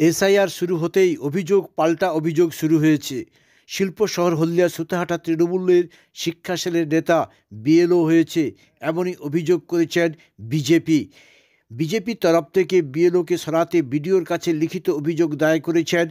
SIR শুরু হতেই অভিযোগ পাল্টা অভিযোগ শুরু হয়েছে। শিল্প শহর হলদিয়া সুতাহাটা তৃণমূলের শিক্ষা সেলের নেতা বিএলও হয়েছে, এমনই অভিযোগ করেছেন বিজেপি। বিজেপির তরফ থেকে বিএলওকে সরাতে বিডিওর কাছে লিখিত অভিযোগ দায়ের করেছেন।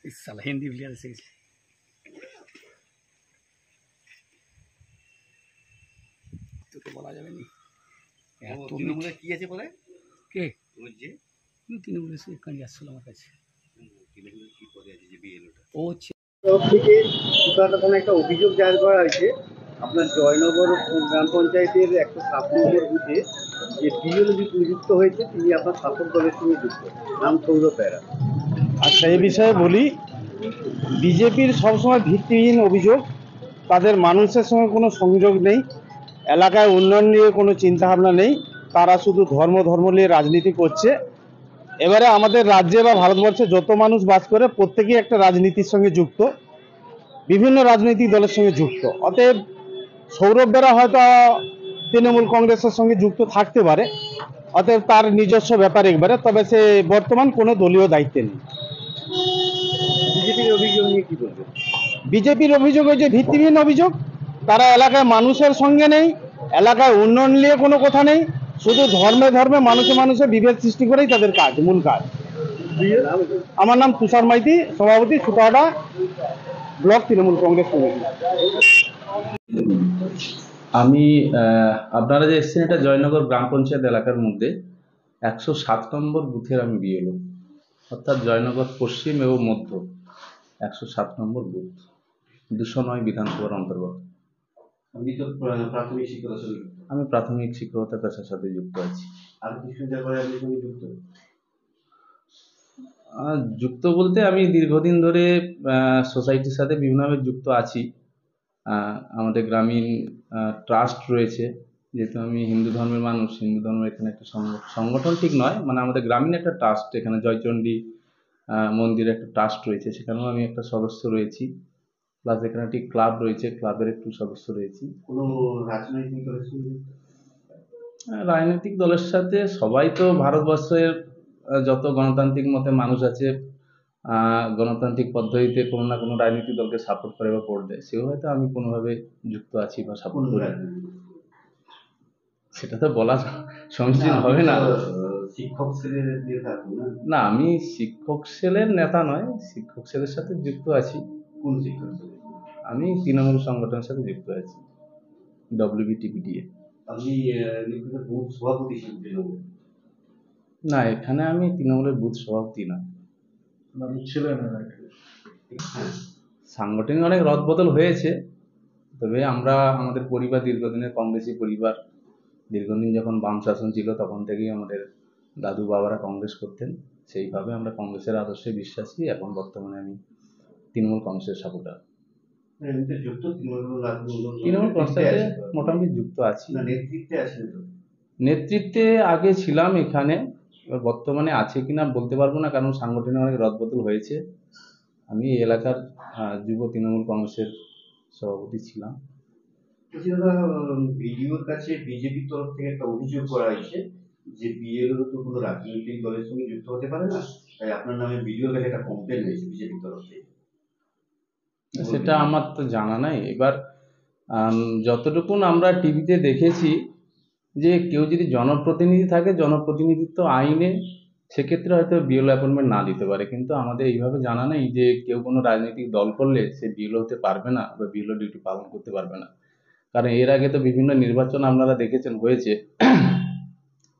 इस साल हिंदी प्लेयर से তোকে বলা যাবে না তৃণমূলে কি আছে বলে কে তৃণমূলে সে কাজে আসছিল আমার কাছে ও তরফ থেকে সুতাহাটা থানায় একটা অভিযোগ দায়ের করা হয়েছে আপনার জয়নগর গ্রাম পঞ্চায়েতের 107 নম্বর বুথে যে বিএলও নিযুক্ত হয়েছে তিনি আপনার শাসক দলের সঙ্গে যুক্ত, নাম সৌরভ বেরা। আচ্ছা, এই বিষয়ে বলি, বিজেপির সবসময় ভিত্তিহীন অভিযোগ, তাদের মানুষের সঙ্গে কোনো সংযোগ নেই, এলাকায় উন্নয়ন নিয়ে কোনো চিন্তাভাবনা নেই, তারা শুধু ধর্ম নিয়ে রাজনীতি করছে। এবারে আমাদের রাজ্যে বা ভারতবর্ষে যত মানুষ বাস করে প্রত্যেকেই একটা রাজনীতির সঙ্গে যুক্ত, বিভিন্ন রাজনৈতিক দলের সঙ্গে যুক্ত। অতএব সৌরভ বেরা হয়তো তৃণমূল কংগ্রেসের সঙ্গে যুক্ত থাকতে পারে, অতএব তার নিজস্ব ব্যাপার একবারে, তবে সে বর্তমান কোনো দলীয় দায়িত্বে নেই। বিজেপির অভিযোগ নিয়ে কি বলবেন? বিজেপির অভিযোগ হয়েছে ভিত্তিহীন অভিযোগ, তারা এলাকায় মানুষের সঙ্গে নেই, এলাকায় উন্নয়ন নিয়ে কোনো কথা নেই, শুধু ধর্মে মানুষে বিভেদ সৃষ্টি করেই তাদের কাজ, মূল কাজ। আমার নাম তুষার মাইতি, সভাপতি সুতাহাটা ব্লক তৃণমূল কংগ্রেস কমিটি। আমি আপনারা যে এসেছেন এটা জয়নগর গ্রাম পঞ্চায়েত এলাকার মধ্যে 107 নম্বর বুথের আমি বিএলও, অর্থাৎ জয়নগর পশ্চিম এবং মধ্য 107 নম্বর বুথ, 209 বিধানসভার অন্তর্গত। আপনি তো প্রাথমিক শিক্ষকতার সাথে যুক্ত। আমি প্রাথমিক শিক্ষকতা পেশার সাথে যুক্ত আছি। আর কিছু ব্যাপারে আপনি সঙ্গে যুক্ত? যুক্ত বলতে আমি দীর্ঘদিন ধরে সোসাইটির সাথে বিভিন্নভাবে যুক্ত আছি। আমাদের গ্রামীণ ট্রাস্ট রয়েছে, যেহেতু আমি হিন্দু ধর্মের মানুষ, হিন্দু ধর্মের এখানে একটা সংগঠন ঠিক নয়, মানে আমাদের গ্রামীণ একটা ট্রাস্ট, এখানে জয়চণ্ডী মন্দিরে একটা ট্রাস্ট রয়েছে, সেখানেও আমি একটা সদস্য রয়েছি, প্লাস এখানে একটি ক্লাব রয়েছে, ক্লাবের একটু সদস্য রয়েছি। কোনো রাজনৈতিক দলের সঙ্গে? রাজনৈতিক দলের সাথে সবাই তো ভারতবর্ষের যত গণতান্ত্রিক মতে মানুষ আছে, গণতান্ত্রিক পদ্ধতিতে কোনো না কোনো রাজনৈতিক দলকে সাপোর্ট করে বা ভোট দেয়, সেও হয়তো আমি কোনোভাবে যুক্ত আছি বা সাপোর্ট করি, সেটা তো বলা সমীচীন হবে না। শিক্ষক সেলের নেতা না, আমি শিক্ষক সেলের নেতা নয়, শিক্ষক সেলের সাথে যুক্ত আছি। কোন শিক্ষক সেল? আমি তৃণমূল সংগঠনের সাথে যুক্ত আছি, WBTPDA। আপনি বুথ সভাপতি ছিলেন? না, এখানে আমি তৃণমূলের বুথ সভাপতি না। সাংগঠনিক অনেক রদবদল হয়েছে, তবে আমরা আমাদের পরিবার দীর্ঘদিনের কংগ্রেসি পরিবার, দীর্ঘদিন যখন বাম শাসন ছিল তখন থেকেই আমাদের দাদু বাবারা কংগ্রেস করতেন, সেইভাবে আমরা কংগ্রেসের আদর্শে বিশ্বাসী। এখন বর্তমানে আমি তৃণমূল কংগ্রেসের সাপোর্টার। তৃণমূল কংগ্রেসে মোটামুটি যুক্ত আছি। নেতৃত্বে আগে ছিলাম এখানে, এবার বর্তমানে আছে কিনা বলতে পারবো না, কারণ সাংগঠনিক অনেক রদবদল হয়েছে। আমি এই এলাকার যুব তৃণমূল কংগ্রেসের সভাপতি ছিলাম। বিডিওর কাছে বিজেপির তরফ থেকে একটা অভিযোগ করা হয়েছে যে বিএলও তো কোনো রাজনৈতিক দলের সঙ্গে যুক্ত হতে পারে না, তাই আপনার নামে বিডিওর কাছে একটা কমপ্লেন হয়েছে বিজেপির তরফ থেকে। সেটা আমার তো জানা নাই। এবার যতটুকু আমরা টিভিতে দেখেছি যে কেউ যদি জনপ্রতিনিধি থাকে, জনপ্রতিনিধিত্ব আইনে সেক্ষেত্রে হয়তো বিএলও অ্যাপয়েন্টমেন্ট না দিতে পারে, কিন্তু আমাদের এইভাবে জানা নেই যে কেউ কোনো রাজনৈতিক দল করলে সে বিএলও হতে পারবে না বা বিএলও ডিউটি পালন করতে পারবে না। কারণ এর আগে তো বিভিন্ন নির্বাচন আপনারা দেখেছেন হয়েছে,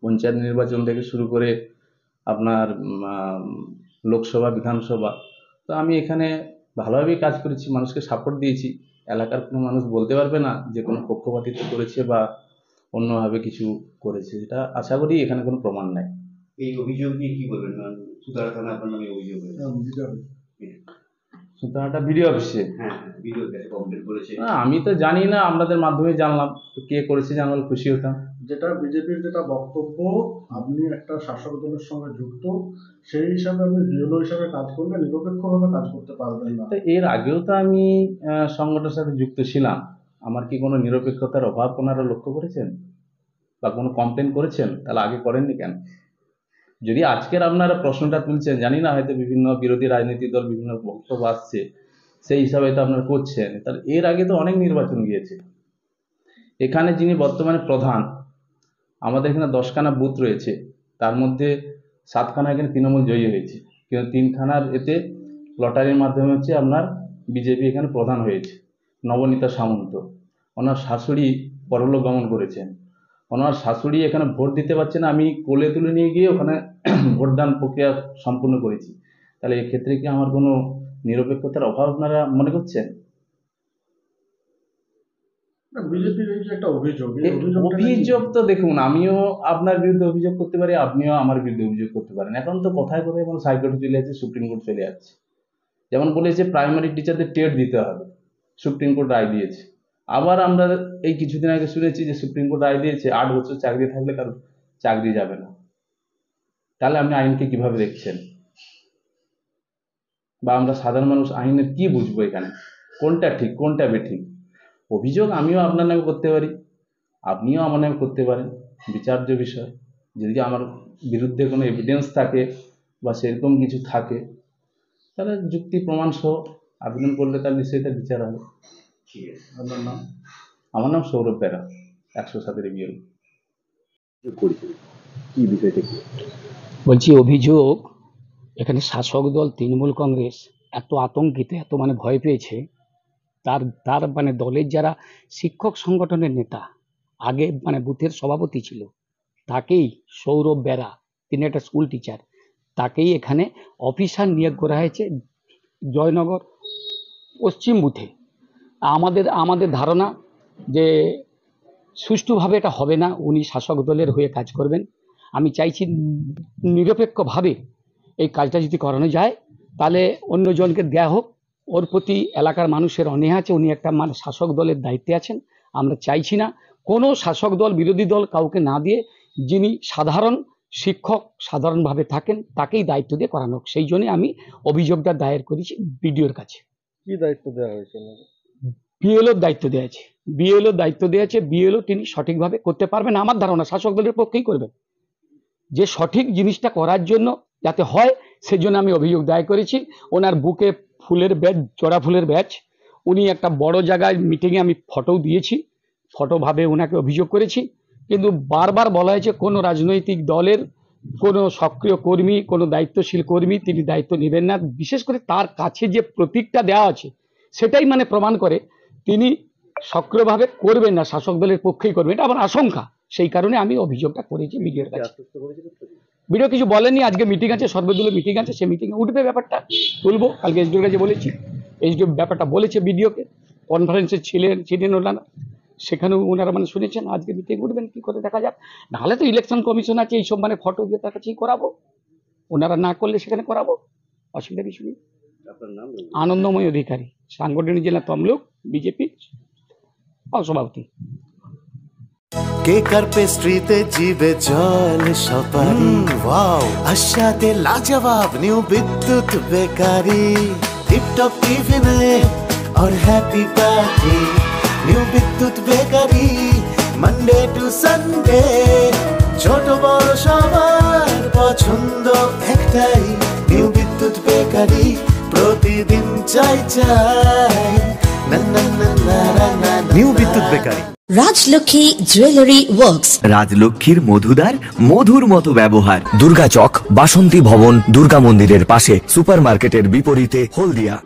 পঞ্চায়েত নির্বাচন থেকে শুরু করে আপনার লোকসভা, বিধানসভা। তো আমি এখানে ভালোভাবেই কাজ করেছি, মানুষকে সাপোর্ট দিয়েছি। এলাকার কোনো মানুষ বলতে পারবে না যে কোনো পক্ষপাতিত্ব করেছে বা অন্যভাবে কিছু করেছে, এটা আশা করি এখানে কোনো প্রমাণ নাই। এই অভিযোগ নিয়ে কি বলবেন? সুতারা থানা আপনার নামে অভিযোগ হয়েছে। সুতরাংটা বিডিও অফিসে ভিডিও কাছে কমপ্লেন করেছে। আমি তো জানি না, আপনাদের মাধ্যমে জানলাম। তো কে করেছে জানলে খুশি হতাম। যেটা বিজেপির যেটা বক্তব্য, আপনি একটা শাসক দলের সঙ্গে যুক্ত, সেই হিসাবে আপনি বিএলও হিসাবে কাজ করলে নিরপেক্ষভাবে কাজ করতে পারবেন না। তো এর আগেও তো আমি সংগঠনের সাথে যুক্ত ছিলাম, আমার কি কোনো নিরপেক্ষতার অভাব ওনারা লক্ষ্য করেছেন বা কোনো কমপ্লেন করেছেন? তাহলে আগে করেননি কেন? যদি আজকের আপনারা প্রশ্নটা তুলছেন, জানি না, হয়তো বিভিন্ন বিরোধী রাজনৈতিক দল বিভিন্ন বক্তব্য আসছে, সেই হিসাবে তো আপনারা করছেন। তাহলে এর আগে তো অনেক নির্বাচন গিয়েছে। এখানে যিনি বর্তমানে প্রধান, আমাদের এখানে 10খানা বুথ রয়েছে, তার মধ্যে 7খানা এখানে তৃণমূল জয়ী হয়েছে, কিন্তু 3খানার এতে লটারির মাধ্যমে হচ্ছে আপনার বিজেপি এখানে প্রধান হয়েছে, নবনীতা সামন্ত। ওনার শাশুড়ি পরলোক গমন করেছেন, ওনার শাশুড়ি এখানে ভোট দিতে পারছে না, আমি কোলে তুলে নিয়ে গিয়ে ওখানে ভোটদান প্রক্রিয়া সম্পূর্ণ করেছি। তাহলে এক্ষেত্রে কি আমার কোনো নিরপেক্ষতার অভাব আপনারা মনে করছেন? বিজেপির এই যে একটা অভিযোগ, অভিযোগ তো দেখুন, আমিও আপনার বিরুদ্ধে অভিযোগ করতে পারি, আপনিও আমার বিরুদ্ধে অভিযোগ করতে পারেন। এখন তো কথায় কথায় এখন হাইকোর্টে চলে যাচ্ছে, সুপ্রিম কোর্ট চলে যাচ্ছে। যেমন বলেছে প্রাইমারি টিচারদের টেট দিতে হবে, সুপ্রিম কোর্ট রায় দিয়েছে। আবার আমরা এই কিছুদিন আগে শুনেছি যে সুপ্রিম কোর্ট রায় দিয়েছে 8 বছর চাকরি থাকলে কারো চাকরি যাবে না। তাহলে আপনি আইনকে কিভাবে দেখছেন? বা আমরা সাধারণ মানুষ আইনের কি বুঝবো এখানে, কোনটা ঠিক কোনটা বেঠিক? অভিযোগ আমিও আপনার নামে করতে পারি, আপনিও আমার নামে করতে পারেন, বিচার্য বিষয়। যদি আমার বিরুদ্ধে কোনো এভিডেন্স থাকে বা সেরকম কিছু থাকে, তাহলে যুক্তি প্রমাণ সহ আবেদন করলে তার নিশ্চয়ই তার বিচার হবে। ঠিক আছে, আপনার নাম? আমার নাম সৌরভ বেরা, 107 বিএল। কি বিষয়টা কি বলছি, অভিযোগ এখানে শাসক দল তৃণমূল কংগ্রেস এত আতঙ্কিত, এত মানে ভয় পেয়েছে, তার মানে দলের যারা শিক্ষক সংগঠনের নেতা, আগে মানে বুথের সভাপতি ছিল, তাকেই, সৌরভ বেরা, তিনি একটা স্কুল টিচার, তাকেই এখানে অফিসার নিয়োগ করা হয়েছে জয়নগর পশ্চিম বুথে। আমাদের ধারণা যে সুষ্ঠুভাবে এটা হবে না, উনি শাসক দলের হয়ে কাজ করবেন। আমি চাইছি নিরপেক্ষভাবে এই কাজটা যদি করানো যায়, তাহলে অন্যজনকে দেয়া হোক। ওর প্রতি এলাকার মানুষের অনীহা আছে, উনি একটা মানে শাসক দলের দায়িত্বে আছেন। আমরা চাইছি না কোনো শাসক দল বিরোধী দল কাউকে না দিয়ে, যিনি সাধারণ শিক্ষক সাধারণভাবে থাকেন তাকেই দায়িত্ব দিয়ে করানো হোক। সেই জন্যই আমি অভিযোগটা দায়ের করেছি বিডিওর কাছে। কি দায়িত্ব দেওয়া হয়েছে? বিএলওর দায়িত্ব দেওয়া আছে, বিএলওর দায়িত্ব দেওয়া আছে। বিএলও তিনি সঠিকভাবে করতে পারবেন, আমার ধারণা শাসক দলের পক্ষেই করবেন। যে সঠিক জিনিসটা করার জন্য যাতে হয়, সেজন্য আমি অভিযোগ দায়ের করেছি। ওনার বুকে ফুলের ব্যাচ, জোড়া ফুলের ব্যাচ, উনি একটা বড় জায়গায় মিটিংয়ে আমি ফটো দিয়েছি, ফটোভাবে ওনাকে অভিযোগ করেছি। কিন্তু বারবার বলা হয়েছে কোনো রাজনৈতিক দলের কোনো সক্রিয় কর্মী, কোনো দায়িত্বশীল কর্মী তিনি দায়িত্ব নেবেন না। বিশেষ করে তার কাছে যে প্রতীকটা দেওয়া আছে সেটাই মানে প্রমাণ করে তিনি সক্রিয়ভাবে করবেন না, শাসক দলের পক্ষেই করবেন, এটা আমার আশঙ্কা। সেই কারণে আমি অভিযোগটা করেছি বিডিওর কাছে। বিডিও কিছু বলেননি, আজকে মিটিং আছে, সর্বদলীয় মিটিং আছে, সেই মিটিংয়ে উঠবে ব্যাপারটা, তুলবো। কালকে এসডিওর কাছে বলেছি, এসডিও ব্যাপারটা বলেছে বিডিওকে, কনফারেন্সে ছিলেন ওনারা, সেখানেও ওনারা মানে শুনেছেন। আজকে মিটিং উঠবেন, কি করে দেখা যাক। নাহলে তো ইলেকশন কমিশন আছে, এইসব মানে ফটো দিয়ে তার কাছেই করাবো, ওনারা না করলে সেখানে করাবো, অসুবিধা কিছু নেই। আপনার নাম? আনন্দময় অধিকারী, সাংগঠনিক জেলা তমলুক, বিজেপি সভাপতি। কেকার পেস্ট্রিতে জিবে জল সপারি, ওয়াও আশাতে লাজবাব নিউ বিদ্যুৎ বেকারি, টিপটপ টিফিনে और हैप्पी पार्टी, নিউ বিদ্যুৎ বেকারি, মানডে টু সানডে, ছোট বড় সবার পছন্দ একটাই, নিউ বিদ্যুৎ বেকারি, প্রতিদিন চাই চাই, না না না না না। নিউ বিদ্যুৎ বেকারি, রাজলক্ষ্মী জুয়েলারি ওয়ার্কস, রাজলক্ষ্মীর মধুদার, মধুর মতো ব্যবহার। দুর্গা চক, বাসন্তী ভবন, দুর্গা মন্দিরের পাশে, সুপার মার্কেটের বিপরীতে, হলদিয়া।